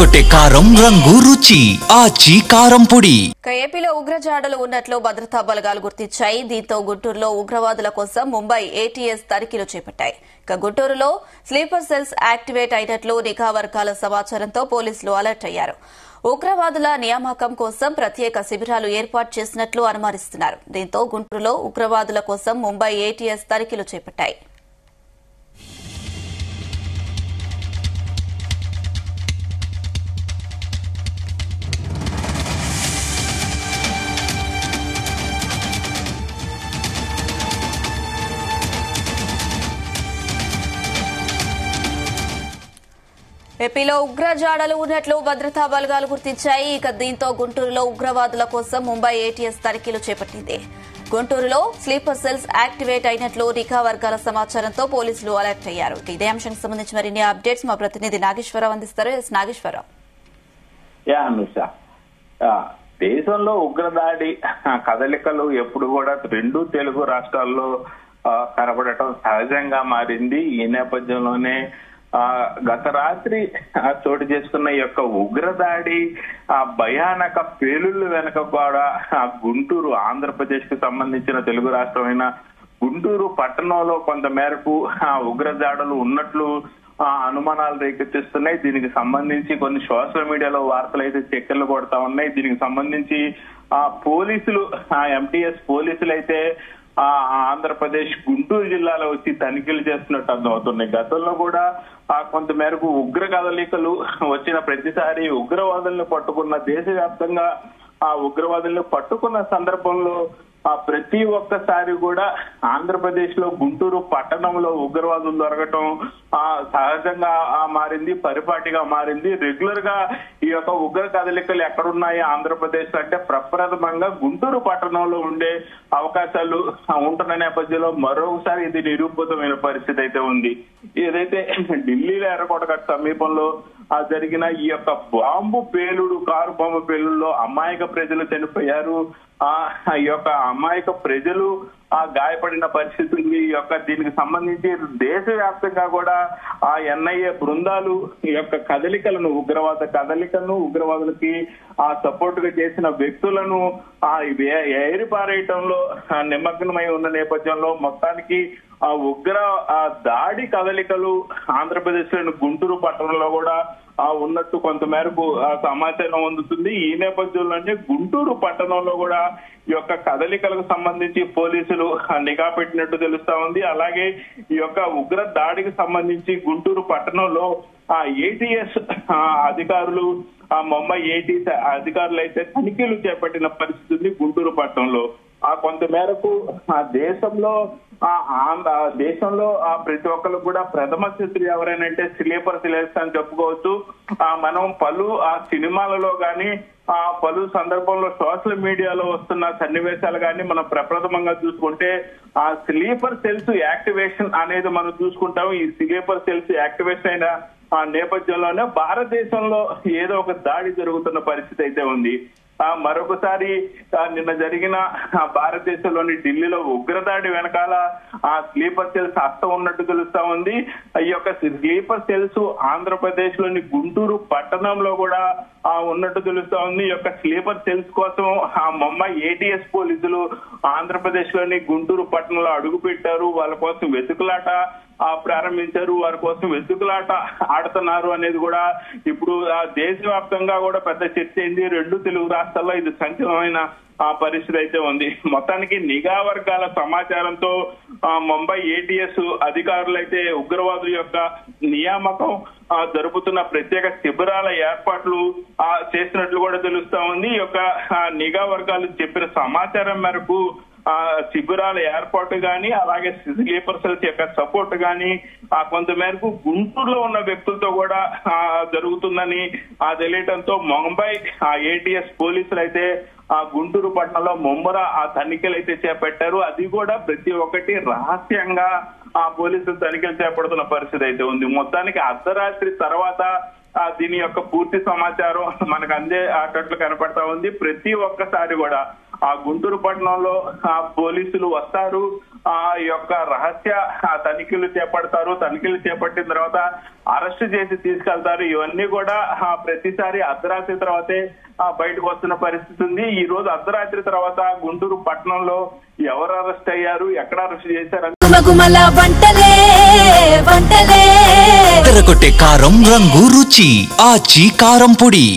అదరగొట్టే కారం రంగు రుచి ఆచి కారం పొడి. ఏపీలో ఉగ్రజాడలు ఉన్నట్లు భద్రతా బలగాలు గుర్తించాయి. దీంతో గుంటూరులో ఉగ్రవాదుల కోసం ముంబై ఏటీఎస్ తనిఖీలు చేపట్టాయి. గుంటూరులో స్లీపర్ సెల్స్ యాక్టివేట్ అయినట్లు నిఘా వర్గాల సమాచారంతో పోలీసులు అలర్ట్ అయ్యారు. ఉగ్రవాదుల నియామకం కోసం ప్రత్యేక శిబిరాలు ఏర్పాటు చేసినట్లు అనుమానిస్తున్నారు. దీంతో గుంటూరులో ఉగ్రవాదుల కోసం ముంబై ఏటీఎస్ తనిఖీలు చేపట్టాయి. ఏపీలో ఉగ్రజాడలు ఉన్నట్లు భద్రతా బలగాలు గుర్తించాయి. దీంతో గుంటూరులో ఉగ్రవాదుల కోసం ముంబై ఏటీఎస్ తనిఖీలు చేపట్టింది. గుంటూరులో స్లీపర్ సెల్స్ యాక్టివేట్ అయినట్లు నిఘా వర్గాల సమాచారంతో పోలీసులు అలర్ట్ అయ్యారు. ఇదే అంశానికి సంబంధించి మరిన్ని అప్డేట్స్ మా ప్రతినిధి నాగేశ్వరరావు అందిస్తారు. నాగేశ్వరరావు, దేశంలో ఉగ్రదాడి కదలికలు ఎప్పుడు కూడా రెండు తెలుగు రాష్ట్రాల్లో కనబడటం సహజంగా మారింది. ఈ నేపథ్యంలోనే గత రాత్రి చోటు చేసుకున్న ఈ యొక్క ఉగ్రదాడి భయానక పేలుళ్లు వెనక కూడా గుంటూరు, ఆంధ్రప్రదేశ్ కు సంబంధించిన తెలుగు రాష్ట్రమైన గుంటూరు పట్టణంలో కొంత మేరకు ఉగ్రదాడులు ఉన్నట్లు అనుమానాలు రేకెత్తిస్తున్నాయి. దీనికి సంబంధించి కొన్ని సోషల్ మీడియాలో వార్తలు అయితే చక్కర్లు కొడతా ఉన్నాయి. దీనికి సంబంధించి పోలీసులు, ఎంటీఎస్ పోలీసులు అయితే ఆంధ్రప్రదేశ్ గుంటూరు జిల్లాలో వచ్చి తనిఖీలు చేస్తున్నట్టు అర్థమవుతున్నాయి. గతంలో కూడా కొంత మేరకు ఉగ్ర కదలికలు వచ్చిన ప్రతిసారి ఉగ్రవాదులను పట్టుకున్న, దేశవ్యాప్తంగా ఉగ్రవాదులను పట్టుకున్న సందర్భంలో ప్రతి ఒక్కసారి కూడా ఆంధ్రప్రదేశ్ లో గుంటూరు పట్టణంలో ఉగ్రవాదులు దొరకటం సహజంగా మారింది, పరిపాటిగా మారింది. రెగ్యులర్ గా ఈ యొక్క ఉగ్ర కదలికలు ఎక్కడున్నాయి ఆంధ్రప్రదేశ్ అంటే ప్రప్రథమంగా గుంటూరు పట్టణంలో ఉండే అవకాశాలు ఉంటున్న నేపథ్యంలో మరొకసారి ఇది నిరూపితమైన పరిస్థితి అయితే ఉంది. ఏదైతే ఢిల్లీలో ఎర్రకోటగట్టు సమీపంలో జరిగిన ఈ యొక్క కారు బాంబు పేలుడులో అమాయక ప్రజలు చనిపోయారు. ఈ యొక్క అమాయక ప్రజలు గాయపడిన పరిస్థితి ఉంది. ఈ యొక్క దీనికి సంబంధించి దేశవ్యాప్తంగా కూడా ఎన్ఐఏ బృందాలు ఈ యొక్క కదలికలను, ఉగ్రవాద కదలికలను, ఉగ్రవాదులకి సపోర్ట్ గా చేసిన వ్యక్తులను ఏరిపారేయటంలో నిమగ్నమై ఉన్న నేపథ్యంలో మొత్తానికి ఉగ్ర దాడి కదలికలు ఆంధ్రప్రదేశ్ లోని గుంటూరు పట్టణంలో కూడా ఉన్నట్టు కొంత మేరకు సమాచారం అందుతుంది. ఈ నేపథ్యంలోనే గుంటూరు పట్టణంలో కూడా ఈ యొక్క కదలికలకు సంబంధించి పోలీసులు నిఘా పెట్టినట్టు తెలుస్తా ఉంది. అలాగే ఈ యొక్క ఉగ్ర దాడికి సంబంధించి గుంటూరు పట్టణంలో ఏటీఎస్ అధికారులు, ముంబై ఏటీఎస్ అధికారులు అయితే తనిఖీలు చేపట్టిన పరిస్థితి ఉంది గుంటూరు పట్టణంలో. కొంత మేరకు దేశంలో ప్రతి ఒక్కరు కూడా ప్రథమ శత్రు ఎవరైనా స్లీపర్ సెల్స్ అని చెప్పుకోవచ్చు. మనం పలు సినిమాలలో గాని పలు సందర్భంలో సోషల్ మీడియాలో వస్తున్న సన్నివేశాలు గాని మనం ప్రప్రథమంగా చూసుకుంటే స్లీపర్ సెల్స్ యాక్టివేషన్ అనేది మనం చూసుకుంటాం. ఈ స్లీపర్ సెల్స్ యాక్టివేషన్ అయిన నేపథ్యంలోనే భారతదేశంలో ఏదో ఒక దాడి జరుగుతున్న పరిస్థితి అయితే ఉంది. మరొకసారి నిన్న జరిగిన భారతదేశంలోని ఢిల్లీలో ఉగ్రదాడి వెనకాల స్లీపర్ సెల్స్ హస్తం ఉన్నట్టు తెలుస్తా ఉంది. ఈ యొక్క స్లీపర్ సెల్స్ ఆంధ్రప్రదేశ్ లోని గుంటూరు పట్టణంలో కూడా ఉన్నట్టు తెలుస్తా ఉంది. ఈ యొక్క స్లీపర్ సెల్స్ కోసం ముంబై ఏటీఎస్ పోలీసులు ఆంధ్రప్రదేశ్ లోని గుంటూరు పట్టణంలో అడుగు పెట్టారు. వాళ్ళ కోసం వెతుకులాట ప్రారంభించారు. వారి కోసం వెతుకులాట ఆడుతున్నారు అనేది కూడా ఇప్పుడు దేశవ్యాప్తంగా కూడా పెద్ద చర్చ అయింది. రెండు తెలుగు రాష్ట్రాల్లో ఇది సంచలనమైన పరిస్థితి అయితే ఉంది. మొత్తానికి నిఘా వర్గాల సమాచారంతో ముంబై ఏటీఎస్ అధికారులు అయితే ఉగ్రవాదుల యొక్క నియామకం జరుపుతున్న ప్రత్యేక శిబిరాల ఏర్పాట్లు చేసినట్లు కూడా తెలుస్తా ఉంది. ఈ యొక్క నిఘా వర్గాలు చెప్పిన సమాచారం మేరకు శిబిరాల ఏర్పాటు గాని, అలాగే స్లీపర్ సెల్స్ యొక్క సపోర్ట్ గాని కొంత మేరకు గుంటూరులో ఉన్న వ్యక్తులతో కూడా జరుగుతుందని తెలియటంతో ముంబై ఏటీఎస్ పోలీసులు అయితే గుంటూరు పట్టణంలో ముమ్మర తనిఖీలు అయితే చేపట్టారు. అది కూడా ప్రతి ఒక్కటి రహస్యంగా పోలీసులు తనిఖీలు చేపడుతున్న పరిస్థితి అయితే ఉంది. మొత్తానికి అర్ధరాత్రి తర్వాత దీని యొక్క పూర్తి సమాచారం మనకు అందే అటట్లు కనపడతా ఉంది. ప్రతి ఒక్కసారి కూడా గుంటూరు పట్టణంలో పోలీసులు వస్తారు, ఆ యొక్క రహస్య తనిఖీలు చేపడతారు. తనిఖీలు చేపట్టిన తర్వాత అరెస్ట్ చేసి తీసుకెళ్తారు. ఇవన్నీ కూడా ప్రతిసారి అర్ధరాత్రి తర్వాతే బయటకు వస్తున్న పరిస్థితి ఉంది. ఈ రోజు అర్ధరాత్రి తర్వాత గుంటూరు పట్టణంలో ఎవరు అరెస్ట్ అయ్యారు, ఎక్కడ అరెస్ట్ చేశారు, తెరకొట్టే కారం రంగు రుచి ఆచి కారం పొడి.